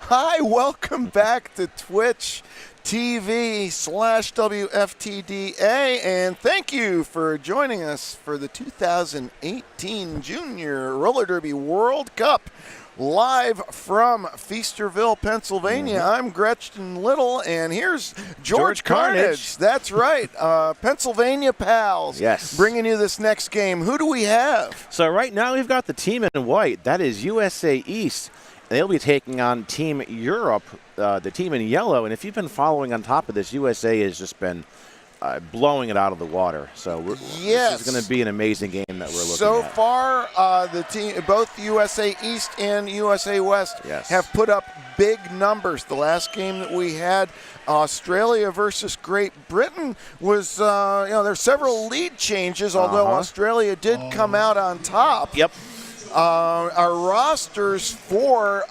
Hi, welcome back to Twitch TV/WFTDA, and thank you for joining us for the 2018 Junior Roller Derby World Cup. Live from Feasterville, Pennsylvania. I'm Gretchen Little, and here's George Carnage. That's right, Pennsylvania pals. Yes. Bringing you this next game. Who do we have? So right now we've got the team in white. That is USA East. They'll be taking on Team Europe, the team in yellow. And if you've been following on top of this, USA has just been blowing it out of the water. So this is going to be an amazing game that we're looking at. So far, the team, both USA East and USA West, have put up big numbers. The last game that we had, Australia versus Great Britain, was there's several lead changes, although Australia did come out on top. Yep. Our rosters for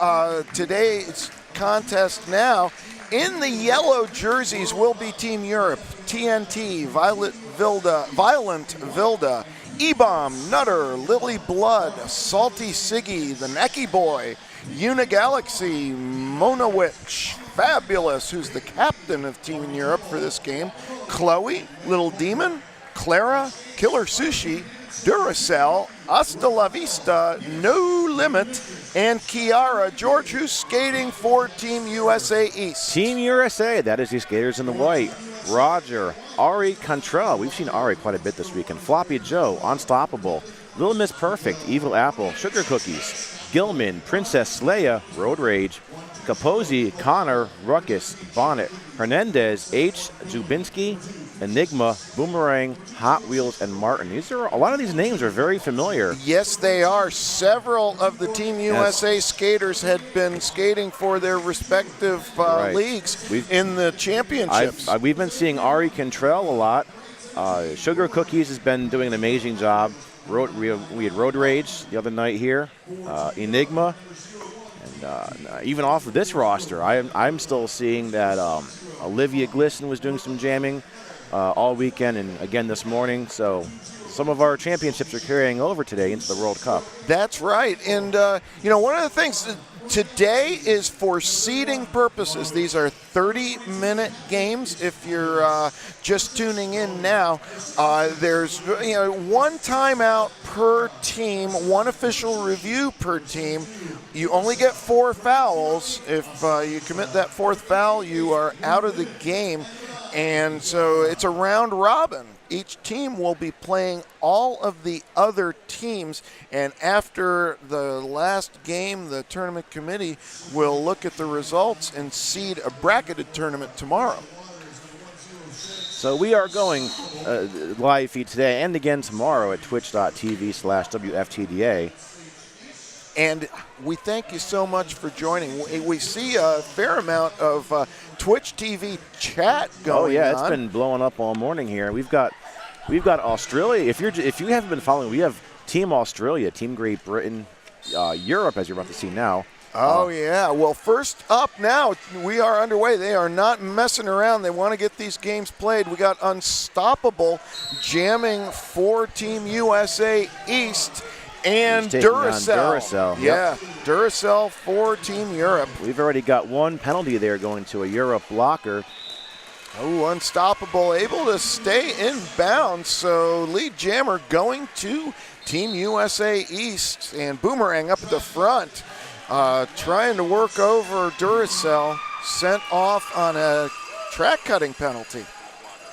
today's contest now, in the yellow jerseys will be Team Europe, TNT, Violent Vilda, E-Bomb, Nutter, Lily Blood, Salty Siggy, the Necky Boy, Unigalaxy, Mona Witch, Fabulous, who's the captain of Team Europe for this game, Chloe, Little Demon, Clara, Killer Sushi, Duracell, Hasta La Vista, No Limit, and Kiara. George, who's skating for Team USA East? Team USA, that is the skaters in the white. Roger, Ari Cantrell, we've seen Ari quite a bit this weekend. Floppy Joe, Unstoppable, Little Miss Perfect, Evil Apple, Sugar Cookies, Gilman, Princess Leia, Road Rage, Capozzi, Connor, Ruckus, Bonnet, Hernandez, H. Zubinski, Enigma, Boomerang, Hot Wheels, and Martin. A lot of these names are very familiar. Yes, they are. Several of the Team USA skaters had been skating for their respective leagues in the championships. We've been seeing Ari Cantrell a lot. Sugar Cookies has been doing an amazing job. We had Road Rage the other night here. Enigma. And even off of this roster, I'm still seeing that Olivia Glisson was doing some jamming all weekend and again this morning. So some of our championships are carrying over today into the World Cup. That's right. And, one of the things today is for seeding purposes. These are 30-minute games. If you're just tuning in now, there's one timeout per team, one official review per team. You only get 4 fouls. If you commit that 4th foul, you are out of the game. And so it's a round robin. Each team will be playing all of the other teams, and after the last game, the tournament committee will look at the results and seed a bracketed tournament tomorrow. So we are going live feed today and again tomorrow at twitch.tv/WFTDA. And we thank you so much for joining. We see a fair amount of Twitch TV chat going on. Oh yeah, it's been blowing up all morning here. We've got Australia. If you haven't been following, we have Team Australia, Team Great Britain, Europe, as you're about to see now. Oh yeah. Well, first up now, we are underway. They are not messing around. They want to get these games played. We got Unstoppable jamming for Team USA East. And Duracell. Yeah, Duracell for Team Europe. We've already got one penalty there going to a Europe blocker. Oh, Unstoppable able to stay in bounds. So lead jammer going to Team USA East. And Boomerang up at the front, trying to work over Duracell, sent off on a track cutting penalty.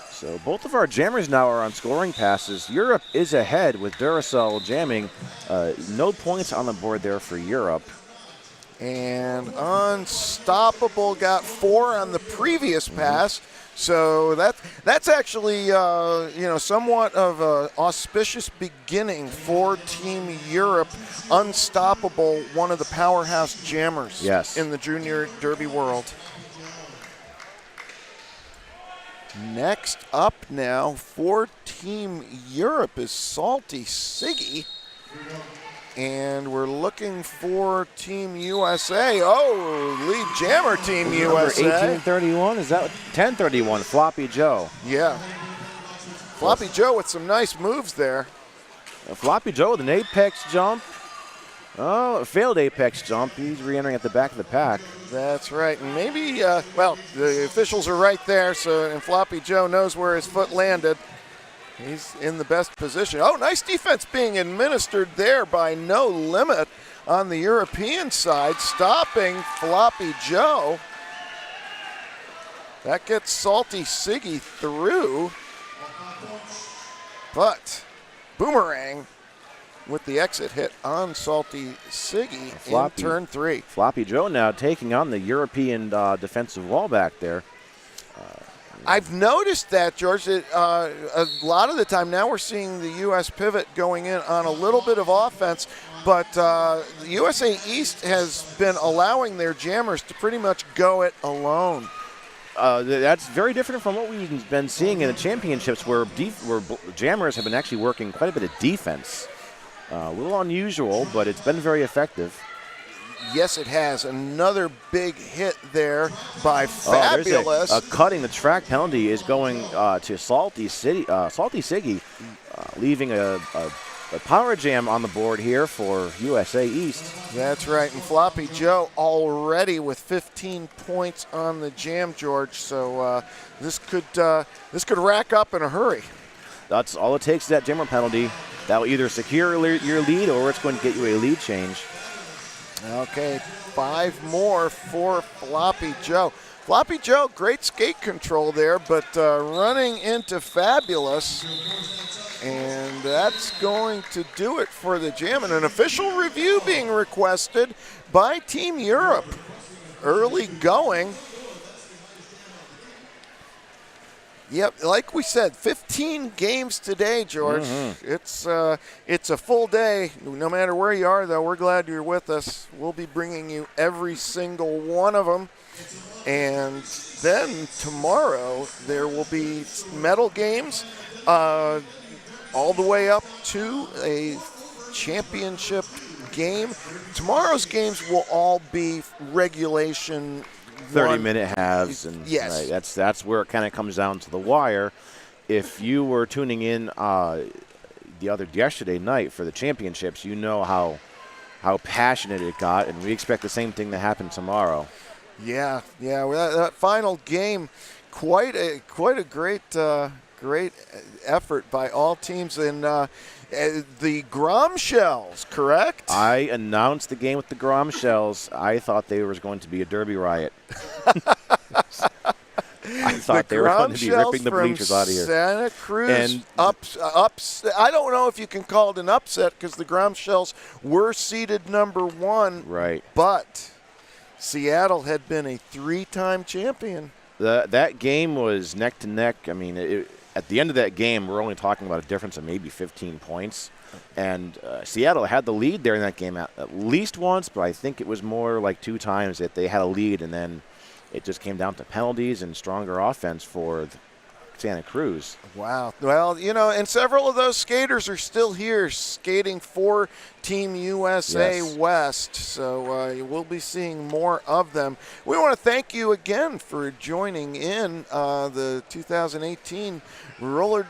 So both of our jammers now are on scoring passes. Europe is ahead with Duracell jamming. No points on the board there for Europe. And Unstoppable got 4 on the previous pass. So that's actually somewhat of an auspicious beginning for Team Europe. Unstoppable, one of the powerhouse jammers in the Junior Derby world. Next up now for Team Europe is Salty Siggy. And we're looking for Team USA. Oh, lead jammer Team USA. 1831, is that 1031, Floppy Joe. Yeah. Floppy Joe with some nice moves there. Floppy Joe with an apex jump. Oh, failed apex jump. He's re-entering at the back of the pack. That's right. And maybe, well, the officials are right there, and Floppy Joe knows where his foot landed. He's in the best position. Oh, nice defense being administered there by No Limit on the European side, stopping Floppy Joe. That gets Salty Siggy through, but Boomerang with the exit hit on Salty Siggy in turn 3. Floppy Joe now taking on the European defensive wall back there. I've noticed that, George, that a lot of the time now we're seeing the U.S. pivot going in on a little bit of offense, but the USA East has been allowing their jammers to pretty much go it alone. That's very different from what we've been seeing in the championships where jammers have been actually working quite a bit of defense. A little unusual, but it's been very effective. Yes, it has. Another big hit there by Fabulous. Cutting the track penalty is going to Salty Siggy, leaving a power jam on the board here for USA East. That's right, and Floppy Joe already with 15 points on the jam, George. So this could rack up in a hurry. That's all it takes is that jammer penalty. That will either secure your lead or it's going to get you a lead change. Okay, 5 more for Floppy Joe. Floppy Joe, great skate control there, but running into Fabulous. And that's going to do it for the jam. And an official review being requested by Team Europe. Early going. Yep, like we said, 15 games today, George. Mm-hmm. It's a full day. No matter where you are, though, we're glad you're with us. We'll be bringing you every single one of them. And then tomorrow there will be medal games all the way up to a championship game. Tomorrow's games will all be regulation 30-minute halves, and yes, right, that's where it kind of comes down to the wire. If you were tuning in yesterday night for the championships, you know how passionate it got, and we expect the same thing to happen tomorrow. Yeah. Well, that final game, quite a great effort by all teams, and the Grom Shells, correct? I announced the game with the Grom Shells. I thought they was going to be a derby riot. I thought they were going to be ripping the bleachers out of here. Santa Cruz, I don't know if you can call it an upset because the Grom Shells were seeded number 1. Right. But Seattle had been a 3-time champion. That game was neck to neck. I mean, at the end of that game, we're only talking about a difference of maybe 15 points. And Seattle had the lead there in that game at least once, but I think it was more like 2 times that they had a lead, and then it just came down to penalties and stronger offense for Santa Cruz. Wow. Well, and several of those skaters are still here skating for Team USA West, so we'll be seeing more of them. We want to thank you again for joining in the 2018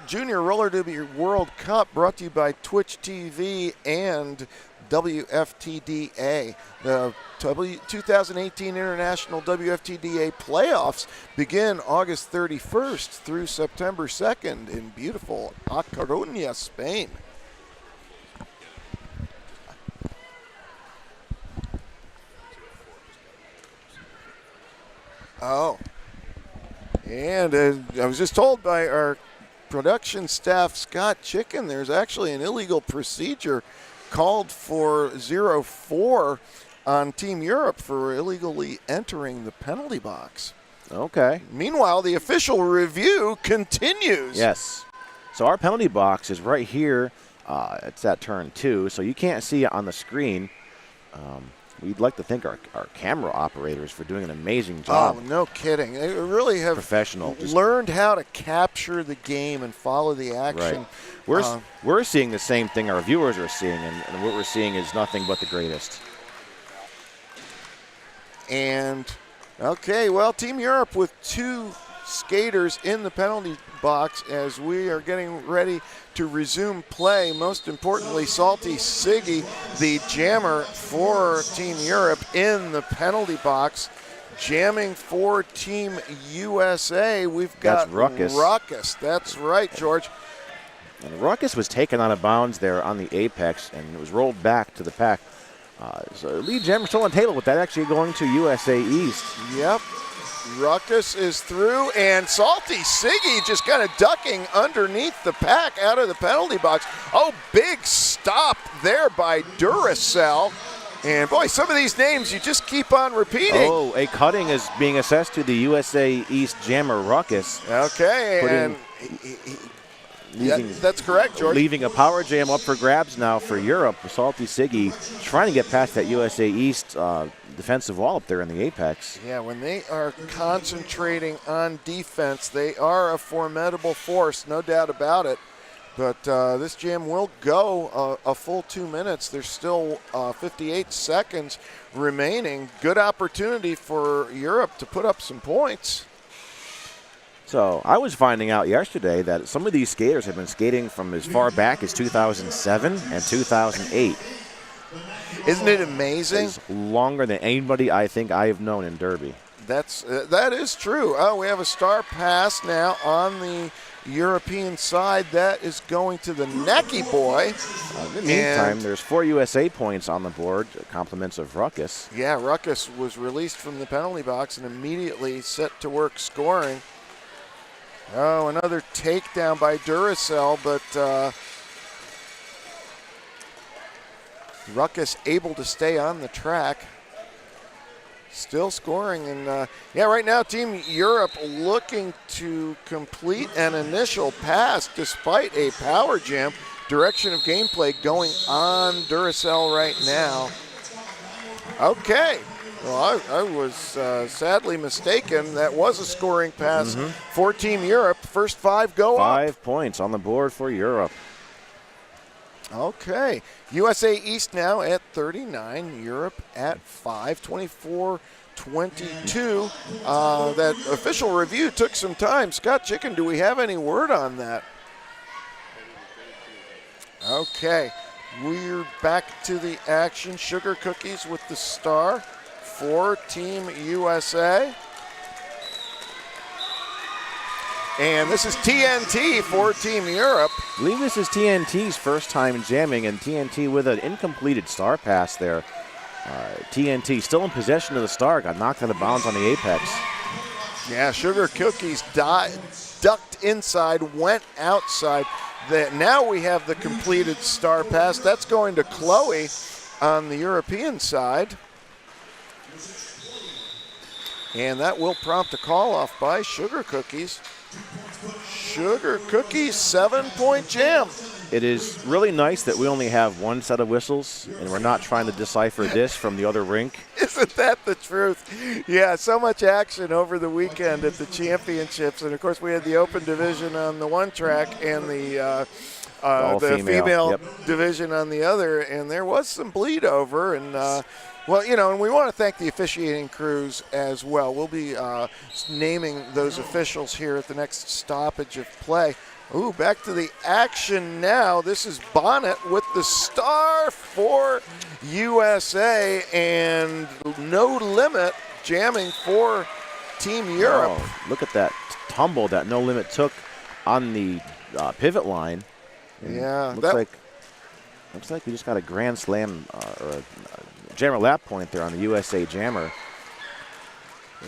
Junior Roller Derby World Cup, brought to you by Twitch TV and WFTDA. The 2018 International WFTDA playoffs begin August 31st through September 2nd in beautiful A Coruña, Spain. Oh, and I was just told by our production staff, Scott Chicken, there's actually an illegal procedure called for 04 on Team Europe for illegally entering the penalty box. Okay. Meanwhile, the official review continues. Yes. So our penalty box is right here. It's at turn 2, so you can't see it on the screen. We'd like to thank our camera operators for doing an amazing job. Oh, no kidding. They really have learned how to capture the game and follow the action. Right. We're seeing the same thing our viewers are seeing, and what we're seeing is nothing but the greatest. And, okay, well, Team Europe with 2 skaters in the penalty box as we are getting ready to resume play. Most importantly, Salty Siggy, the jammer for Team Europe, in the penalty box. Jamming for Team USA, we've got Ruckus. That's right, George. And Ruckus was taken out of bounds there on the apex, and it was rolled back to the pack. So lead jammer still on table with that actually going to USA East. Yep. Ruckus is through, and Salty Siggy just kind of ducking underneath the pack out of the penalty box. Oh, big stop there by Duracell. And boy, some of these names you just keep on repeating. Oh, a cutting is being assessed to the USA East jammer Ruckus. Okay, that's correct, George. Leaving a power jam up for grabs now for Europe. Salty Siggy trying to get past that USA East defensive wall up there in the apex. Yeah, when they are concentrating on defense, they are a formidable force, no doubt about it. But this jam will go a full 2 minutes. There's still 58 seconds remaining. Good opportunity for Europe to put up some points. So I was finding out yesterday that some of these skaters have been skating from as far back as 2007 and 2008. Isn't it amazing? It's longer than anybody I think I have known in Derby. That is true. Oh, we have a star pass now on the European side. That is going to the Necky boy. In the meantime, there's 4 USA points on the board, compliments of Ruckus. Yeah, Ruckus was released from the penalty box and immediately set to work scoring. Oh, another takedown by Duracell, but Ruckus able to stay on the track. Still scoring, and right now Team Europe looking to complete an initial pass despite a power jam. Direction of gameplay going on Duracell right now. Okay, well I was sadly mistaken. That was a scoring pass for Team Europe. First 5 go up. 5 points on the board for Europe. Okay, USA East now at 39, Europe at 5, 24-22. That official review took some time. Scott Chicken, do we have any word on that? Okay, we're back to the action. Sugar Cookies with the star for Team USA. And this is TNT for Team Europe. I believe this is TNT's first time jamming, and TNT with an incompleted star pass there. TNT still in possession of the star, got knocked out of bounds on the apex. Yeah, Sugar Cookies ducked inside, went outside. Now we have the completed star pass. That's going to Chloe on the European side. And that will prompt a call off by Sugar Cookies. Sugar Cookies 7-point jam. It is really nice that we only have one set of whistles and we're not trying to decipher this from the other rink. Isn't that the truth? Yeah, so much action over the weekend at the championships. And, of course, we had the open division on the one track and the female division on the other. And there was some bleed over. And, and we want to thank the officiating crews as well. We'll be naming those officials here at the next stoppage of play. Ooh, back to the action now. This is Bonnet with the star for USA, and No Limit jamming for Team Europe. Oh, look at that tumble that No Limit took on the pivot line. And yeah. Looks like we just got a grand slam or a jammer lap point there on the USA jammer.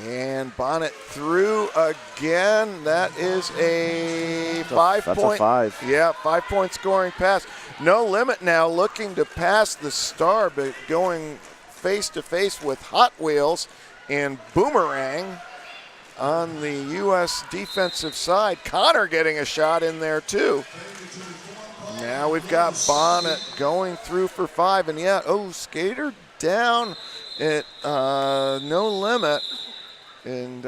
And Bonnet through again. That is a 5 point. That's a 5. Yeah, 5-point scoring pass. No Limit now looking to pass the star, but going face to face with Hot Wheels and Boomerang on the U.S. defensive side. Connor getting a shot in there too. Now we've got Bonnet going through for 5, and skater down at No Limit. And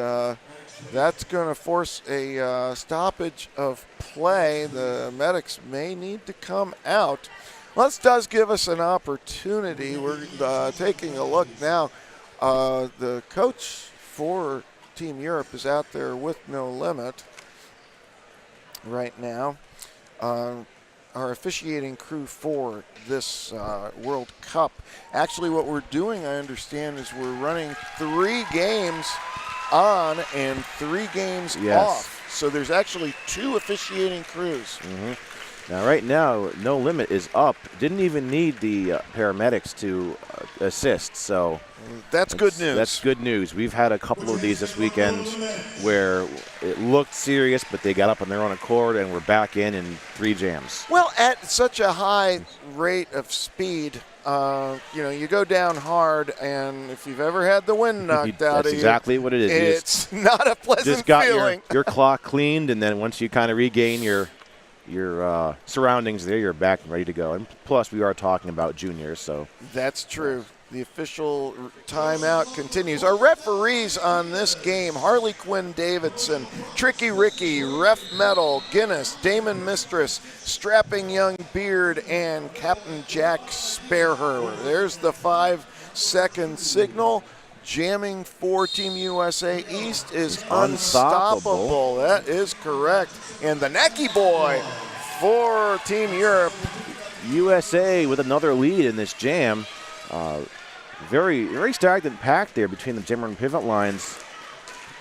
that's going to force a stoppage of play. The medics may need to come out. Well, this does give us an opportunity. We're taking a look now. The coach for Team Europe is out there with No Limit right now. Our officiating crew for this World Cup. Actually, what we're doing, I understand, is we're running 3 games on and 3 games off. So there's actually 2 officiating crews. Now, right now, No Limit is up. Didn't even need the paramedics to assist, so that's good news. That's good news. We've had a couple of these this weekend where it looked serious, but they got up on their own accord, and we're back in 3 jams. Well, at such a high rate of speed, you go down hard, and if you've ever had the wind knocked out of you, that's exactly what it is. It's not a pleasant just got feeling. your clock cleaned, and then once you kind of regain your surroundings there, you're back and ready to go. And plus, we are talking about juniors, so. That's true. The official timeout continues. Our referees on this game, Harley Quinn Davidson, Tricky Ricky, Ref Metal, Guinness, Damon Mistress, Strapping Young Beard, and Captain Jack Spareher. There's the 5-second signal. Jamming for Team USA East is unstoppable. That is correct. And the Necky Boy for Team Europe. USA with another lead in this jam. Very, very stagnant pack there between the jammer and pivot lines.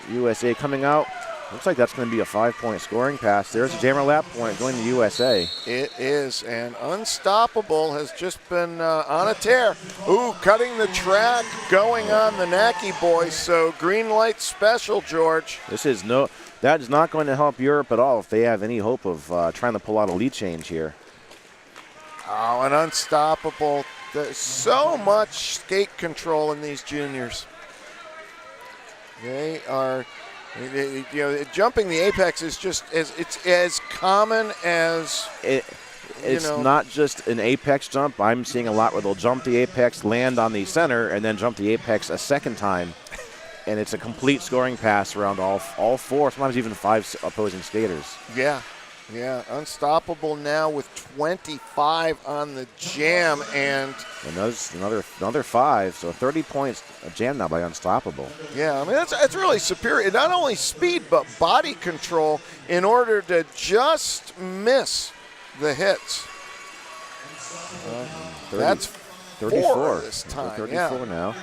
USA coming out. Looks like that's going to be a 5-point scoring pass. There's a jammer lap point going to USA. It is, and Unstoppable has just been on a tear. Ooh, cutting the track, going on the Nacky Boy. So green light special, George. That is not going to help Europe at all if they have any hope of trying to pull out a lead change here. Oh, and Unstoppable. There's so much skate control in these juniors. They are, jumping the apex is just it's as common as it's not just an apex jump. I'm seeing a lot where they'll jump the apex, land on the center, and then jump the apex a second time, and it's a complete scoring pass around all 4, sometimes even 5 opposing skaters. Yeah, Unstoppable now with 25 on the jam, and another 5, so 30 points a jam now by Unstoppable. Yeah, I mean that's really superior. Not only speed but body control in order to just miss the hits. That's 34 this time. 34 now.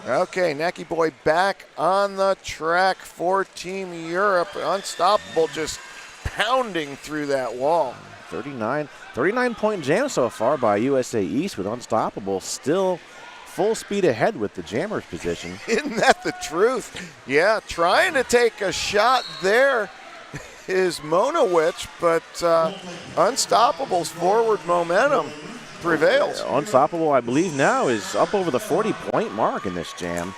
Okay, Nacky Boy back on the track for Team Europe. Unstoppable just pounding through that wall. 39-point jam so far by USA East with Unstoppable still full speed ahead with the jammer's position. Isn't that the truth? Yeah, trying to take a shot there is Monowich, but Unstoppable's forward momentum prevails. Unstoppable, I believe now, is up over the 40-point mark in this jam.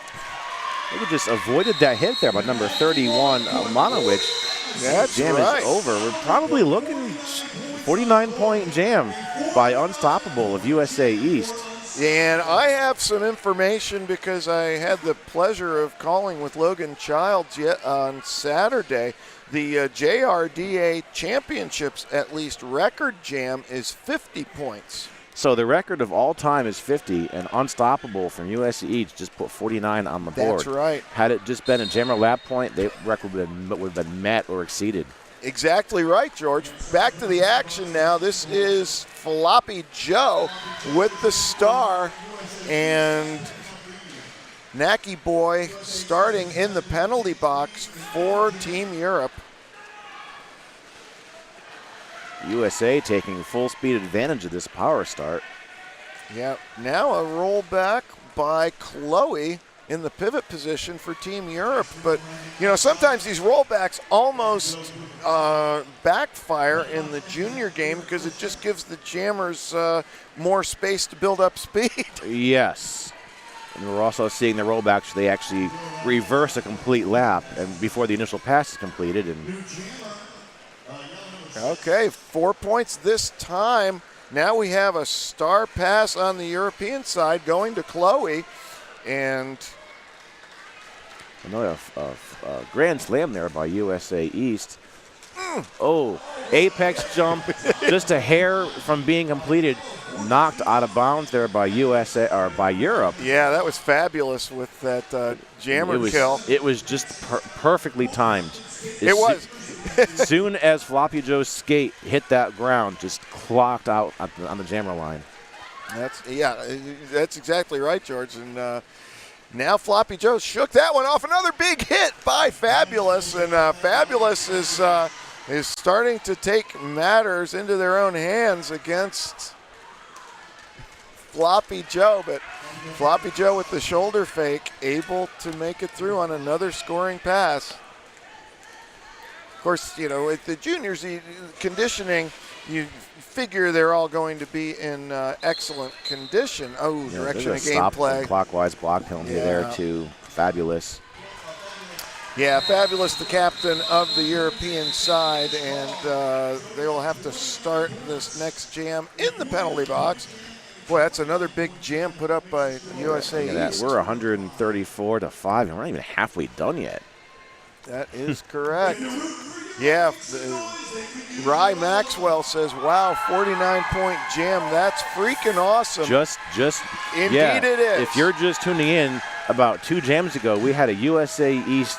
Maybe just avoided that hit there by number 31, Monowich. That's jam right. is over. We're probably looking 49-point jam by Unstoppable of USA East. And I have some information because I had the pleasure of calling with Logan Childs on Saturday. The JRDA Championships, at least record jam, is 50 points. So the record of all time is 50, and Unstoppable from USA East just put 49 on the board. That's right. Had it just been a jammer lap point, the record would have been met or exceeded. Exactly right, George. Back to the action now. This is Floppy Joe with the star, and Nacky Boy starting in the penalty box for Team Europe. USA taking full speed advantage of this power start. Yeah, now a rollback by Chloe in the pivot position for Team Europe. But, sometimes these rollbacks almost backfire in the junior game because it just gives the jammers more space to build up speed. Yes. And we're also seeing the rollbacks where they actually reverse a complete lap and before the initial pass is completed. And okay, 4 points this time. Now we have a star pass on the European side going to Chloe, and another grand slam there by USA East. Oh, apex jump, just a hair from being completed, knocked out of bounds there by USA or by Europe. Yeah, that was fabulous with that jammer kill. It was just perfectly timed. It was. Soon as Floppy Joe's skate hit that ground, just clocked out on the jammer line. That's exactly right, George. And now Floppy Joe shook that one off. Another big hit by Fabulous, and Fabulous is starting to take matters into their own hands against Floppy Joe. But Floppy Joe with the shoulder fake, able to make it through on another scoring pass. Of course, with the juniors, the conditioning, you figure they're all going to be in excellent condition. Oh, direction of gameplay. Clockwise block penalty there to Fabulous. Yeah, Fabulous, the captain of the European side, and they will have to start this next jam in the penalty box. Boy, that's another big jam put up by USA East. We're 134-5, and we're not even halfway done yet. That is correct. Yeah, Rye Maxwell says, wow, 49-point jam. That's freaking awesome. Indeed it is. If you're just tuning in, about 2 jams ago, we had a USA East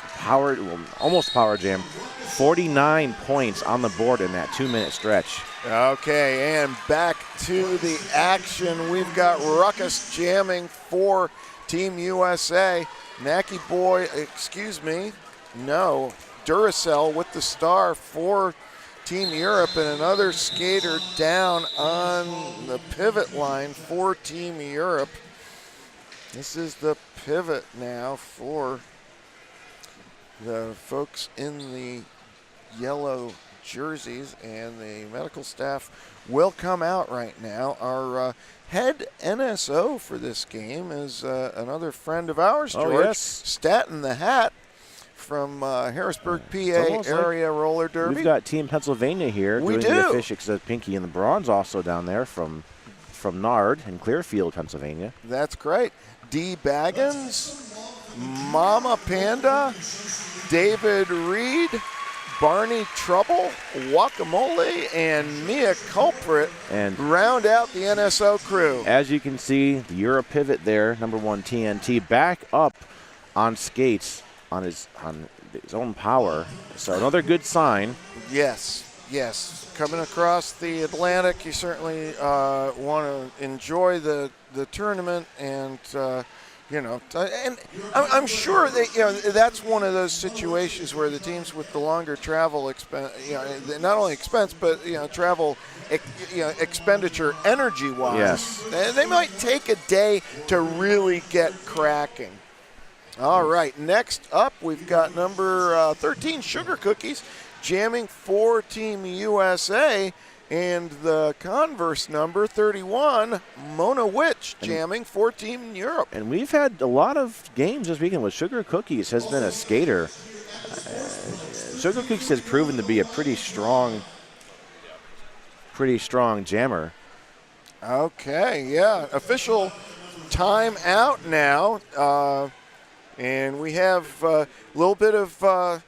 almost power jam. 49 points on the board in that 2-minute stretch. Okay, and back to the action. We've got Ruckus jamming for Team USA. Duracell with the star for Team Europe, and another skater down on the pivot line for Team Europe. This is the pivot now for the folks in the yellow jerseys, and the medical staff will come out right now. Our head NSO for this game is another friend of ours, George. Oh, yes. Staten the Hat from Harrisburg, PA area roller derby. We've got Team Pennsylvania here doing the fish, except Pinky and the Bronze also down there from Nard in Clearfield, Pennsylvania. That's great. D. Baggins, Mama Panda, David Reed, Barney Trouble, Guacamole, and Mia Culprit and round out the NSO crew. As you can see, the Euro pivot there, number 1 TNT, back up on skates on his own power. So another good sign. Yes. Coming across the Atlantic, you certainly want to enjoy the tournament, and and I'm sure that that's one of those situations where the teams with the longer travel expense, not only expense but travel, expenditure energy-wise, they might take a day to really get cracking. All right, next up we've got number 13 Sugar Cookies jamming for Team USA, and the converse number 31 Mona Witch jamming for Team Europe. And we've had a lot of games this weekend with Sugar Cookies has been a skater. Sugar Cookies has proven to be a pretty strong jammer. Okay, yeah, official time out now. And we have a little bit of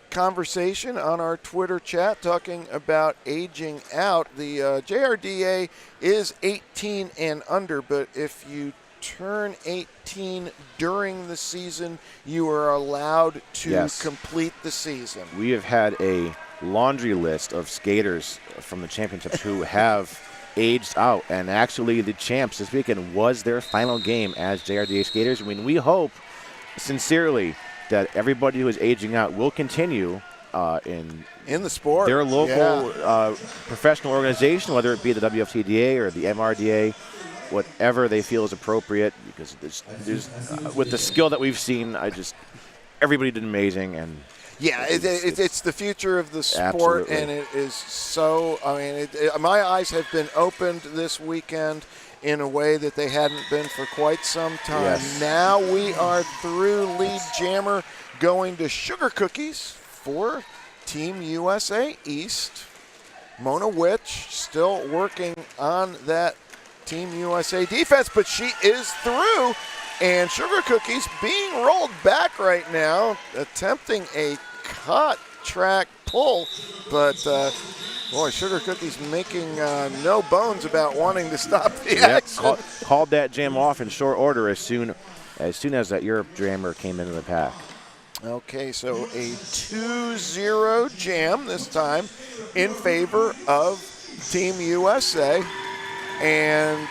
conversation on our Twitter chat talking about aging out. The JRDA is 18 and under, but if you turn 18 during the season, you are allowed to complete the season. We have had a laundry list of skaters from the championships who have aged out, and actually the champs this weekend was their final game as JRDA skaters. I mean, we hope sincerely that everybody who is aging out will continue in the sport, their local professional organization, whether it be the WFTDA or the MRDA, whatever they feel is appropriate. Because there's with the skill that we've seen, everybody did amazing, and it's the future of the sport. Absolutely. And it is so. I mean, my eyes have been opened this weekend in a way that they hadn't been for quite some time. Yes. Now we are through lead jammer, going to Sugar Cookies for Team USA East. Mona Witch still working on that Team USA defense, but she is through, and Sugar Cookies being rolled back right now, attempting a cut track pull, but boy, Sugar Cookie's making no bones about wanting to stop the action. Called that jam off in short order as soon as that Europe jammer came into the pack. Okay, so a 2-0 jam this time in favor of Team USA. And,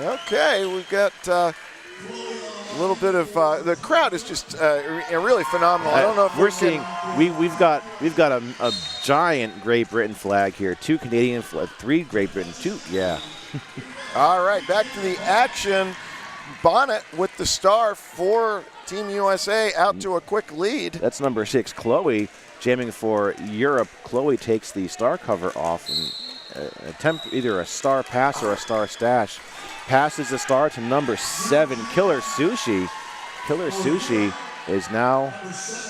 okay, we've got a little bit of the crowd is just really phenomenal. I don't know if we're seeing we've got a giant Great Britain flag here, 2 Canadian flag, 3 Great Britain, 2 All right, back to the action. Bonnet with the star for Team USA out to a quick lead. That's number 6, Chloe, jamming for Europe. Chloe takes the star cover off and attempt either a star pass or a star stash. Passes the star to number 7, Killer Sushi. Killer Sushi is now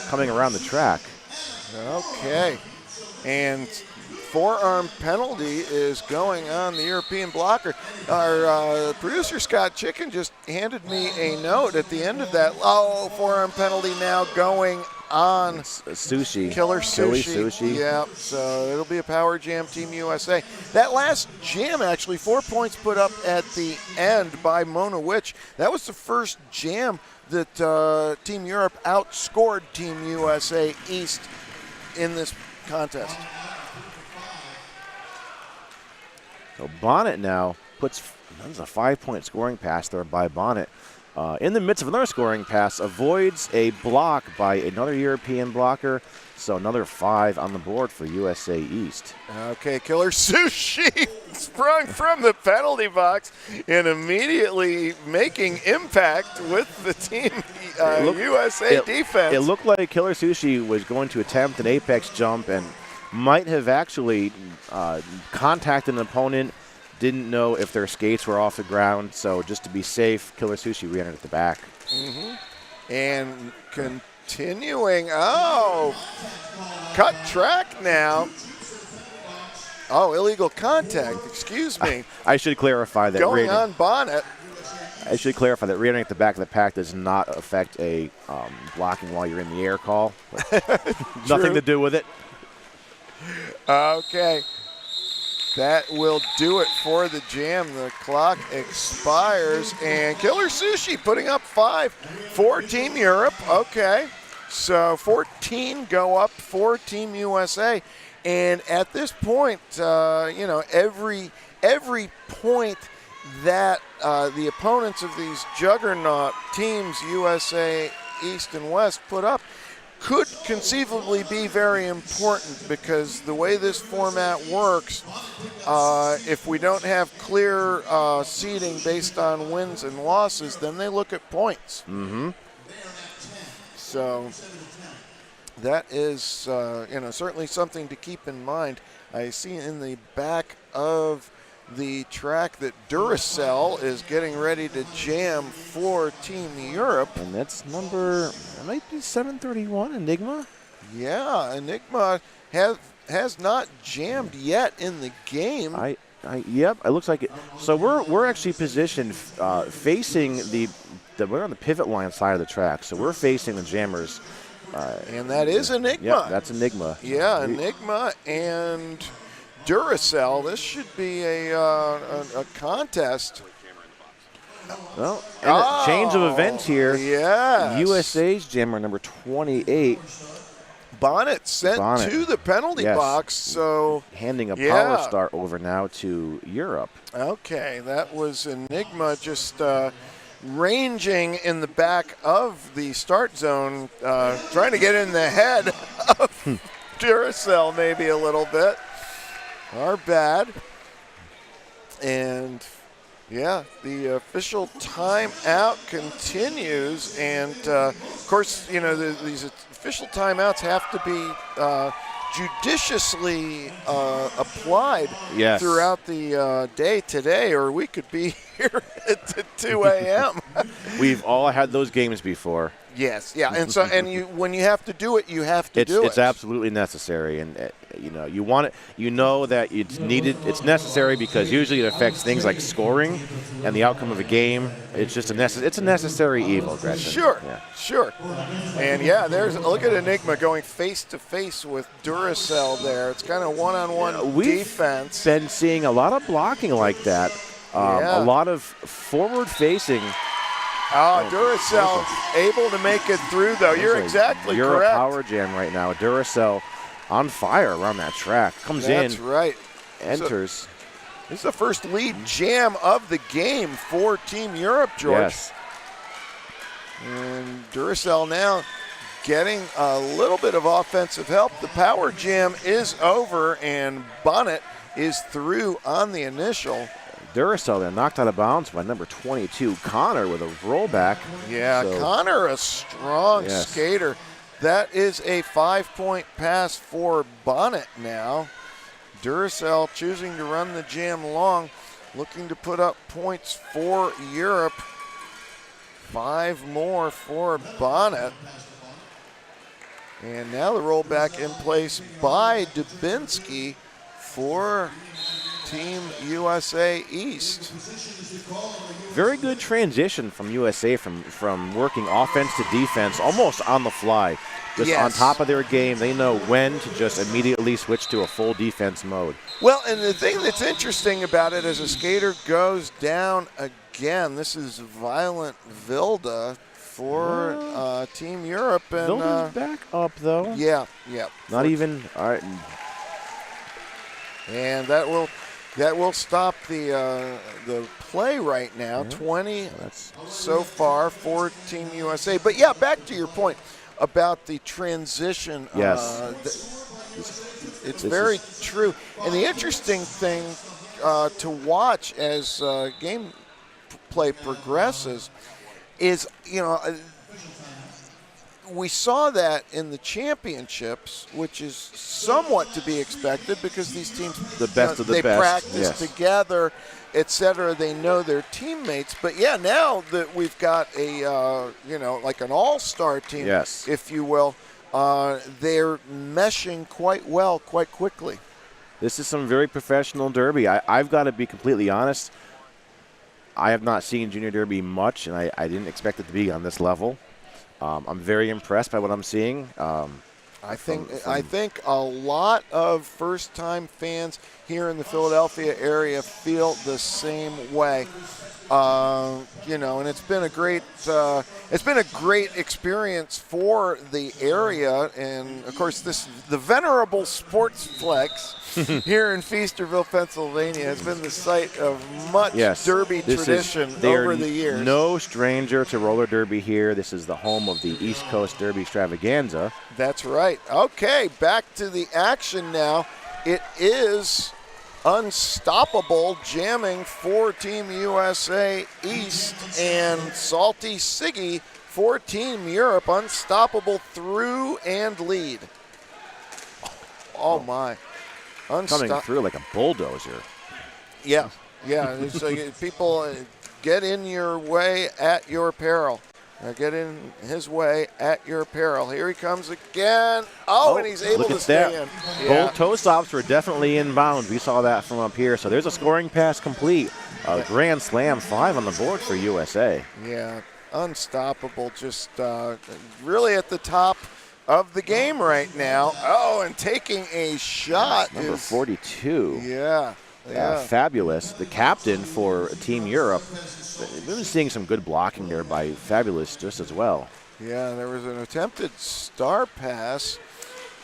coming around the track. Okay, and forearm penalty is going on the European blocker. Our producer, Scott Chicken, just handed me a note at the end of that. Oh, forearm penalty now going on Sushi. Killer Chili Sushi. Yeah, so it'll be a power jam, Team USA. That last jam, actually, 4 points put up at the end by Mona Witch. That was the first jam that Team Europe outscored Team USA East in this contest. So Bonnet now that's a 5-point scoring pass there by Bonnet. In the midst of another scoring pass, avoids a block by another European blocker. So another 5 on the board for USA East. Okay, Killer Sushi sprung from the penalty box and immediately making impact with the Team USA defense. It looked like Killer Sushi was going to attempt an apex jump and might have actually contacted an opponent. Didn't know if their skates were off the ground, so just to be safe, Killer Sushi re-entered at the back. And continuing, cut track now. Oh, illegal contact, excuse me. I should clarify that. Going on Bonnet. I should clarify that re-entering at the back of the pack does not affect a blocking while you're in the air call. Nothing to do with it. Okay. That will do it for the jam. The clock expires, and Killer Sushi putting up 5 for Team Europe. Okay, so 14 go up for Team USA, and at this point, every point that the opponents of these juggernaut teams, USA East and West, put up, could conceivably be very important, because the way this format works, if we don't have clear seeding based on wins and losses, then they look at points. So that is certainly something to keep in mind. I see in the back of the track that Duracell is getting ready to jam for Team Europe. And that's it might be 731, Enigma? Yeah, Enigma has not jammed yet in the game. Yep, it looks like it. So we're actually positioned facing we're on the pivot line side of the track, so we're facing the jammers. And that is Enigma. Yeah, that's Enigma. Yeah, Enigma and Duracell. This should be a contest. Well, and a change of events here. Yes. USA's jammer number 28. Bonnet sent to the penalty box. So handing a power start over now to Europe. Okay, that was Enigma just ranging in the back of the start zone, trying to get in the head of Duracell maybe a little bit. Our bad. And yeah, the official timeout continues, and of course, these official timeouts have to be judiciously applied throughout the day today, or we could be here it to 2 a.m. We've all had those games before. Yes, yeah, and when you have to do it, you have to do it. It's absolutely necessary, and you want it. You know that it's needed. It's necessary because usually it affects things like scoring and the outcome of a game. It's just it's a necessary evil, Gretchen. Sure, yeah. sure. And yeah, look at Enigma going face to face with Duracell there. It's kind of one-on-one defense. We've been seeing a lot of blocking like that. A lot of forward-facing. Duracell able to make it through, though. You're exactly correct. You're a power jam right now. Duracell on fire around that track. Comes in. That's right. Enters. This is the first lead jam of the game for Team Europe, George. Yes. And Duracell now getting a little bit of offensive help. The power jam is over, and Bonnet is through on the initial. Duracell there knocked out of bounds by number 22, Connor, with a rollback. Yeah, so, Connor, a strong skater. That is a 5-point pass for Bonnet now. Duracell choosing to run the jam long, looking to put up points for Europe. 5 more for Bonnet. And now the rollback in place by Dubinsky for Team USA East. Very good transition from USA from working offense to defense almost on the fly. Just on top of their game, they know when to just immediately switch to a full defense mode. Well, and the thing that's interesting about it as a skater goes down again, this is Violent Vilda for Team Europe. And Vilda's back up, though. Yeah. Not even, all right. And that will stop the play right now. 20 so far for Team USA. But yeah, back to your point about the transition. Yes. It's very true. And the interesting thing to watch as game play progresses is, we saw that in the championships, which is somewhat to be expected because these teams, the best of the they best. practice together, etc. They know their teammates. But yeah, now that we've got a like an all-star team, if you will, they're meshing quite well, quite quickly. This is some very professional derby. I've got to be completely honest. I have not seen junior derby much, and I didn't expect it to be on this level. I'm very impressed by what I'm seeing. I think a lot of first-time fans here in the Philadelphia area feel the same way. And it's been a great experience for the area, and of course the venerable Sportsflex here in Feasterville, Pennsylvania, has been the site of much derby tradition over the years. No stranger to roller derby here. This is the home of the East Coast Derby Extravaganza. That's right. Okay, back to the action now. It is Unstoppable jamming for Team USA East, and Salty Siggy for Team Europe. Unstoppable through and lead. Oh my. Coming through like a bulldozer. Yeah. It's like people get in your way at your peril. Get in his way at your peril. Here he comes again. And he's able to stay in. Both toe stops were definitely inbound. We saw that from up here. So there's a scoring pass complete. A grand slam, 5 on the board for USA. Yeah, Unstoppable just really at the top of the game right now. And taking a shot. Number 42. Yeah. Fabulous. The captain for Team Europe. We've been seeing some good blocking there by Fabulous just as well. Yeah, there was an attempted star pass,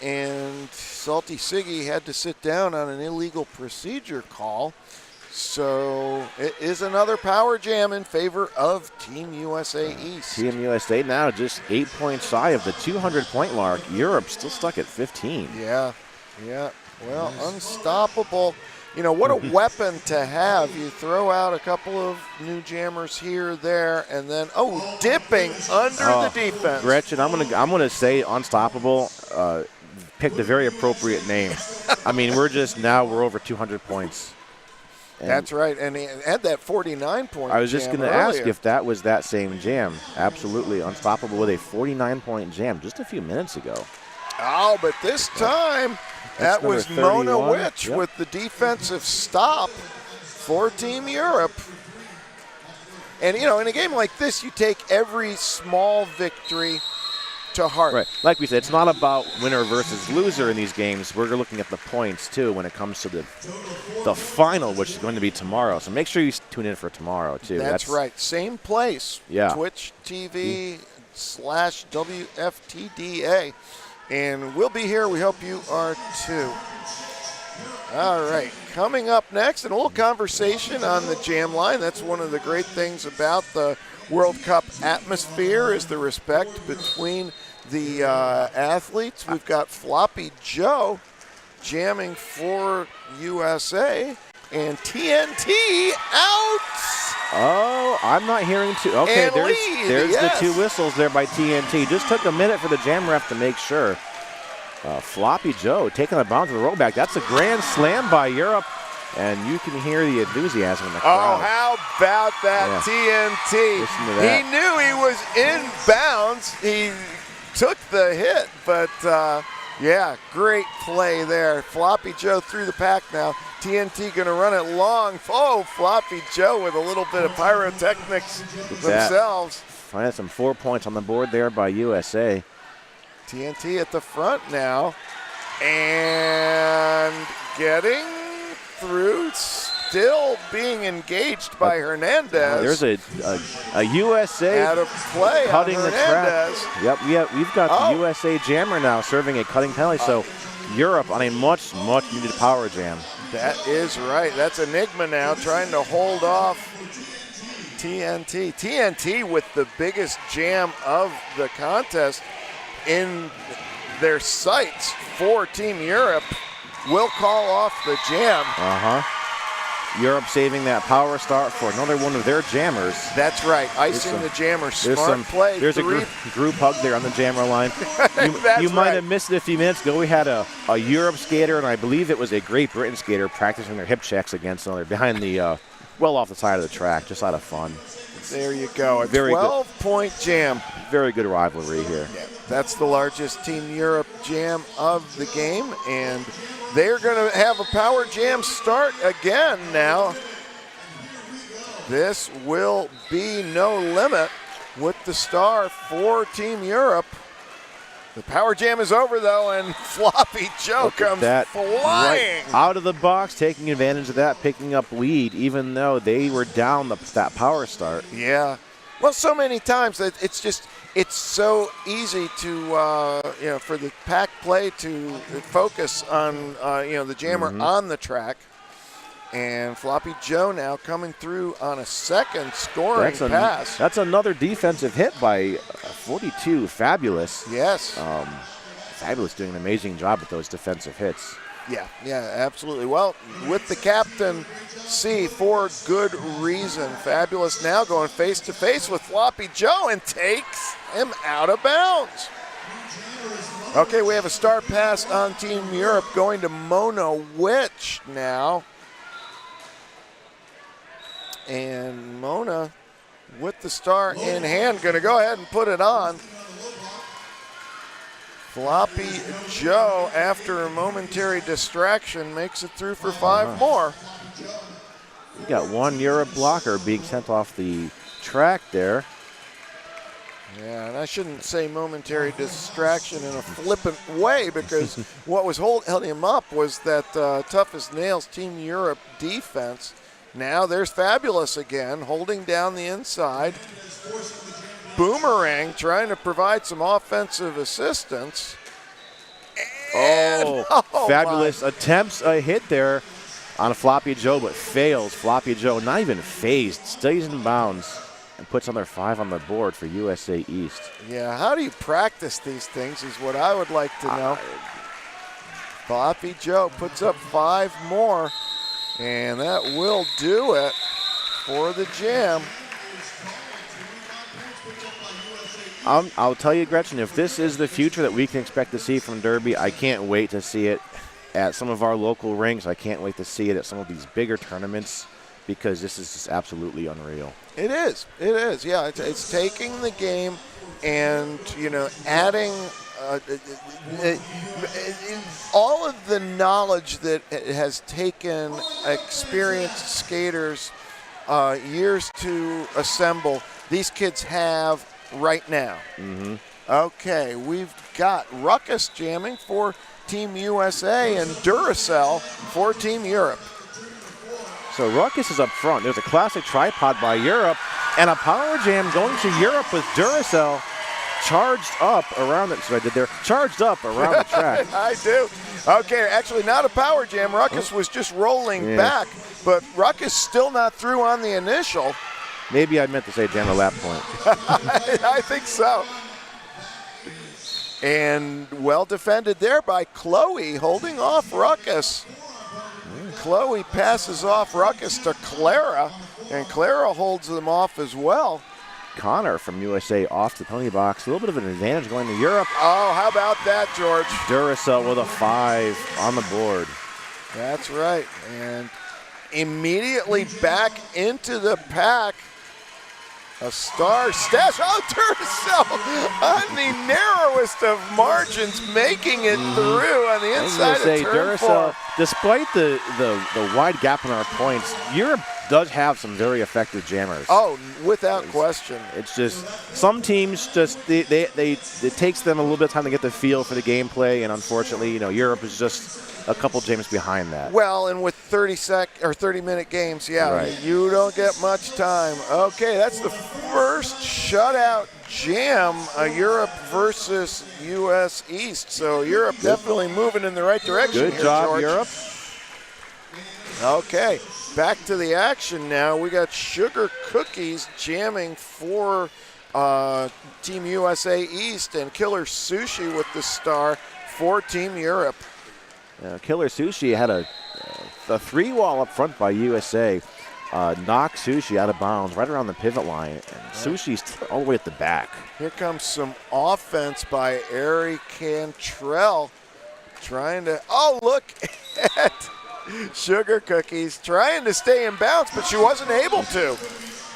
and Salty Siggy had to sit down on an illegal procedure call. So it is another power jam in favor of Team USA East. Team USA now just 8 points shy of the 200-point mark. Europe still stuck at 15. Yeah. Well, Unstoppable. What a weapon to have. You throw out a couple of new jammers here, there, and then, dipping under the defense. Gretchen, I'm gonna say Unstoppable picked a very appropriate name. I mean, we're over 200 points. That's right, and he had that 49-point. I was just going to ask if that was that same jam. Absolutely unstoppable with a 49-point jam just a few minutes ago. Oh, but this time that was Mona Witch with the defensive stop for Team Europe. And, you know, in a game like this, you take every small victory to heart. Right. Like we said, it's not about winner versus loser in these games. We're looking at the points, too, when it comes to the final, which is going to be tomorrow. So make sure you tune in for tomorrow, too. That's right. Same place. Yeah. Twitch TV/WFTDA. And we'll be here. We hope you are, too. All right. Coming up next, and a little conversation on the jam line. That's one of the great things about the World Cup atmosphere is the respect between the athletes. We've got Floppy Joe jamming for USA, and TNT out. Oh, I'm not hearing two. Okay, there's yes. the two whistles there by TNT. Just took a minute for the jam ref to make sure. Floppy Joe taking the bounce of the rollback. That's a grand slam by Europe. And you can hear the enthusiasm in the crowd. Oh, how about that TNT? Listen to that. He knew he was in bounds. He took the hit, but yeah, great play there. Floppy Joe through the pack now. TNT going to run it long. Oh, Floppy Joe with a little bit of pyrotechnics themselves. Finding some 4 points on the board there by USA. TNT at the front now. And getting through, still being engaged by Hernandez. There's a USA out of play cutting on the Hernandez. track. Yep, we've got the USA jammer now serving a cutting penalty. So Europe on a much needed power jam. That is right. That's Enigma now trying to hold off TNT. TNT with the biggest jam of the contest in their sights for Team Europe. Will call off the jam. Europe saving that power start for another one of their jammers. That's right. Icing the jammer. Smart play. There's a group hug there on the jammer line. You might have missed it a few minutes ago. We had a Europe skater, and I believe it was a Great Britain skater practicing their hip checks against another behind the, well off the side of the track, just out of fun. There you go. A 12-point jam. Very good rivalry here. Yeah, that's the largest Team Europe jam of the game, and they're going to have a power jam start again now. This will be No Limit with the star for Team Europe. The power jam is over, though, and Floppy Joe comes flying. Right out of the box, taking advantage of that, picking up lead, even though they were down that power start. Yeah. Well, so many times that it's so easy to, for the pack play to focus on, the jammer on the track. And Floppy Joe now coming through on a second scoring pass. That's another defensive hit by 42, Fabulous. Yes. Fabulous doing an amazing job with those defensive hits. Yeah, absolutely. Well, with the captain C for good reason. Fabulous now going face-to-face with Floppy Joe and takes him out of bounds. Okay, we have a star pass on Team Europe going to Mona Witch now. And Mona, with the star in hand, going to go ahead and put it on. Floppy Joe, after a momentary distraction, makes it through for 5 more. We got one Europe blocker being sent off the track there. Yeah, and I shouldn't say momentary distraction in a flippant way, because what was holding him up was that tough as nails Team Europe defense. Now there's Fabulous again, holding down the inside. Boomerang trying to provide some offensive assistance. And, Fabulous attempts a hit there on Floppy Joe, but fails. Floppy Joe not even phased, stays in bounds, and puts another 5 on the board for USA East. Yeah, how do you practice these things is what I would like to know. Floppy Joe puts up 5 more. And that will do it for the jam. I'll tell you, Gretchen, if this is the future that we can expect to see from Derby, I can't wait to see it. at some of our local rinks. I can't wait to see it at some of these bigger tournaments because this is just absolutely unreal. It is. It is. Yeah, it's taking the game and, adding all of the knowledge that it has taken experienced skaters years to assemble, these kids have right now. Mm-hmm. Okay, we've got Ruckus jamming for Team USA and Duracell for Team Europe. So Ruckus is up front. There's a classic tripod by Europe and a power jam going to Europe with Duracell charged up around the track. I do. Okay, actually not a power jam. Ruckus was just rolling back, but Ruckus still not through on the initial. Maybe I meant to say jam a lap point. I think so. And well defended there by Chloe, holding off Ruckus. Chloe passes off Ruckus to Clara, and Clara holds them off as well. Connor from USA off the penalty box. A little bit of an advantage going to Europe. Oh, how about that, George? Duracell with a 5 on the board. That's right. And immediately back into the pack. A star stash. Oh, Duracell on the narrowest of margins, making it through on the inside of turn Duracell, 4. despite the wide gap in our points, Europe does have some very effective jammers. Oh, without question. It's just some teams it takes them a little bit of time to get the feel for the gameplay, and unfortunately, Europe is just a couple jams behind that. Well, and with 30-minute games, right. You don't get much time. Okay, that's the first shutout jam, Europe versus U.S. East. So Europe definitely moving in the right direction. Good here, job, George. Europe. Okay, back to the action now. We got Sugar Cookies jamming for Team USA East, and Killer Sushi with the star for Team Europe. Killer Sushi had a 3-wall up front by USA. Knocked Sushi out of bounds right around the pivot line. And Sushi's all the way at the back. Here comes some offense by Ari Cantrell. Trying to, look at Sugar Cookies trying to stay in bounds, but she wasn't able to.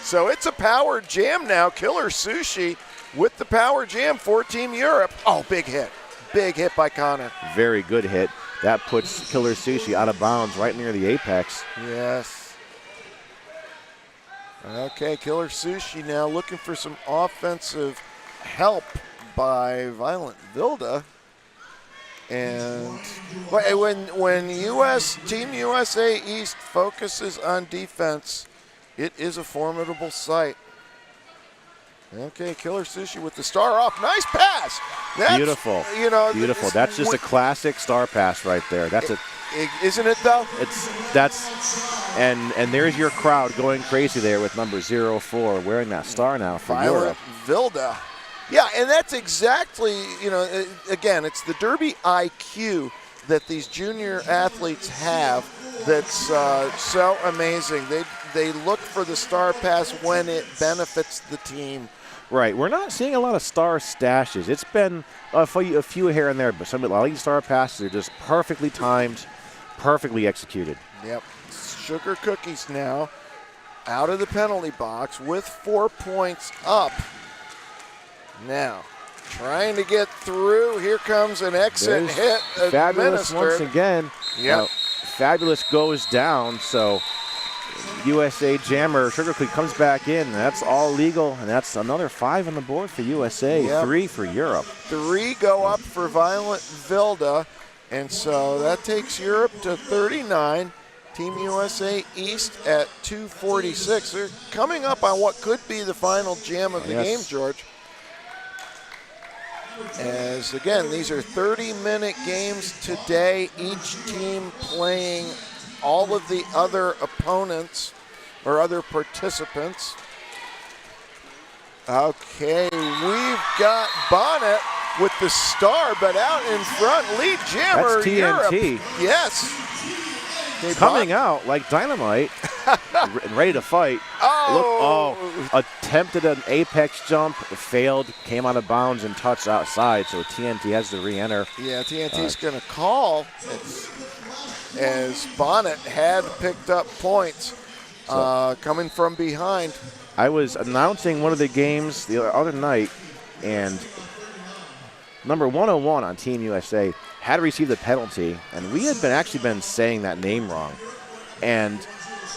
So it's a power jam now. Killer Sushi with the power jam for Team Europe. Oh, big hit. Big hit by Connor. Very good hit. That puts Killer Sushi out of bounds right near the apex. Yes. Okay, Killer Sushi now looking for some offensive help by Violent Vilda. And when Team USA East focuses on defense, it is a formidable sight. Okay, Killer Sushi with the star off. Nice pass. That's, beautiful. Beautiful. That's just a classic star pass right there. Isn't it though? And there's your crowd going crazy there with number 04 wearing that star now for Europe. Vilda. Yeah, and that's exactly, again, it's the Derby IQ that these junior athletes have that's so amazing. They look for the star pass when it benefits the team. Right. We're not seeing a lot of star stashes. It's been a few here and there, but a lot of these star passes are just perfectly timed, perfectly executed. Yep. Sugar Cookies now out of the penalty box with 4 points up. Now, trying to get through. Here comes an exit hit. Fabulous once again. Yep. Fabulous goes down, so USA jammer Sugar Cookie comes back in. That's all legal, and that's another 5 on the board for USA, 3 for Europe. 3 go up for Violent Vilda, and so that takes Europe to 39. Team USA East at 246. They're coming up on what could be the final jam of the game, George. As again, these are 30-minute games today, each team playing all of the other opponents or other participants. Okay, we've got Bonnet with the star, but out in front, lead jammer That's TNT. Europe. Yes. coming out like dynamite, ready to fight. Attempted an apex jump, failed, came out of bounds and touched outside, so TNT has to re-enter. Yeah, TNT's going to call as Bonnet had picked up points coming from behind. I was announcing one of the games the other night, and number 101 on Team USA had received a penalty, and we had actually been saying that name wrong. And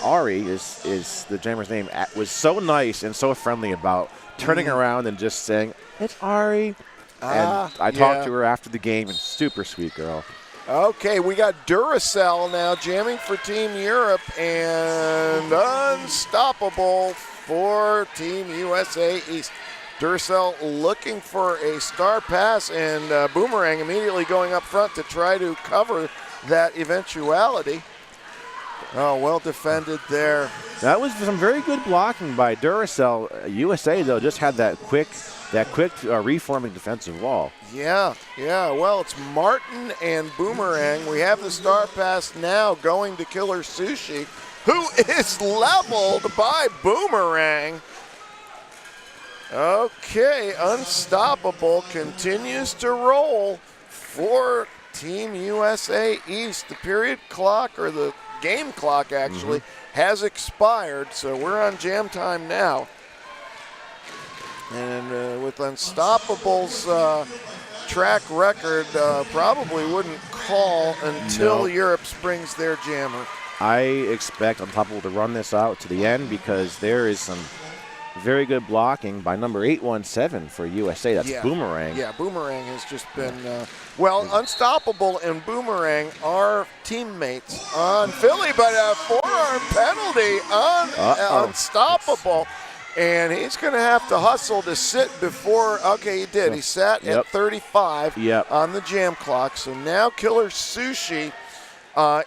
Ari is the jammer's name, was so nice and so friendly about turning around and just saying, "It's Ari." And I talked to her after the game, and super sweet girl. Okay, we got Duracell now jamming for Team Europe, and Unstoppable for Team USA East. Duracell looking for a star pass, and Boomerang immediately going up front to try to cover that eventuality. Oh, well defended there. That was some very good blocking by Duracell. USA, though, just had that quick reforming defensive wall. Yeah. Well, it's Martin and Boomerang. We have the star pass now going to Killer Sushi, who is leveled by Boomerang. Okay, Unstoppable continues to roll for Team USA East. The period clock, or the game clock actually, has expired, so we're on jam time now. And with Unstoppable's track record, probably wouldn't call until Europe springs their jammer. I expect Unstoppable to run this out to the end, because there is some very good blocking by number 817 for USA. That's Boomerang. Yeah, Boomerang has just been, Unstoppable and Boomerang are teammates on Philly, but a forearm penalty on Unstoppable. And he's going to have to hustle to sit before, he did. He sat at 35 on the jam clock. So now Killer Sushi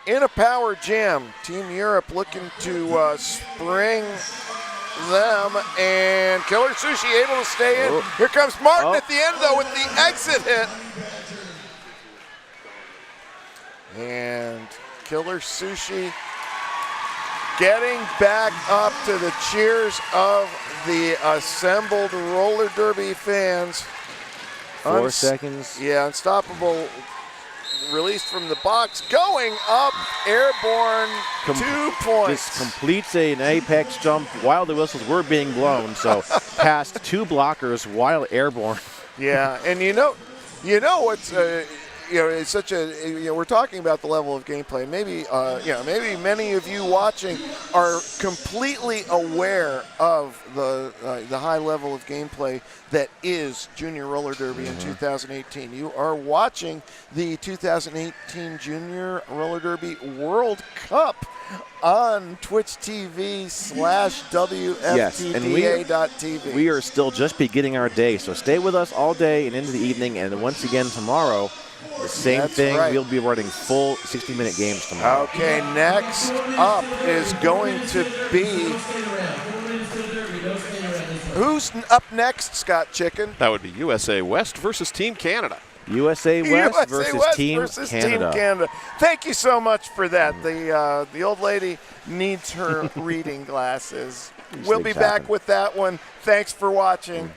in a power jam. Team Europe looking to spring them, and Killer Sushi able to stay in. Here comes Martin at the end, though, with the exit hit. And Killer Sushi getting back up to the cheers of the assembled roller derby fans. 4 seconds. Yeah, Unstoppable released from the box, going up, airborne, 2 points. Just completes an apex jump while the whistles were being blown, so past 2 blockers while airborne. Yeah, and you know what's it's such a we're talking about the level of gameplay. Maybe maybe many of you watching are completely aware of the high level of gameplay that is Junior Roller Derby in 2018. You are watching the 2018 Junior Roller Derby World Cup on Twitch TV /WFTDA.tv. We are still just beginning our day, so stay with us all day and into the evening, and once again tomorrow, the same thing. Right. We'll be running full 60-minute games tomorrow. Okay, next up is going to be... Who's up next, Scott Chicken? That would be USA West versus Team Canada. USA West versus Team Canada. Thank you so much for that. The old lady needs her reading glasses. We'll be back with that one. Thanks for watching.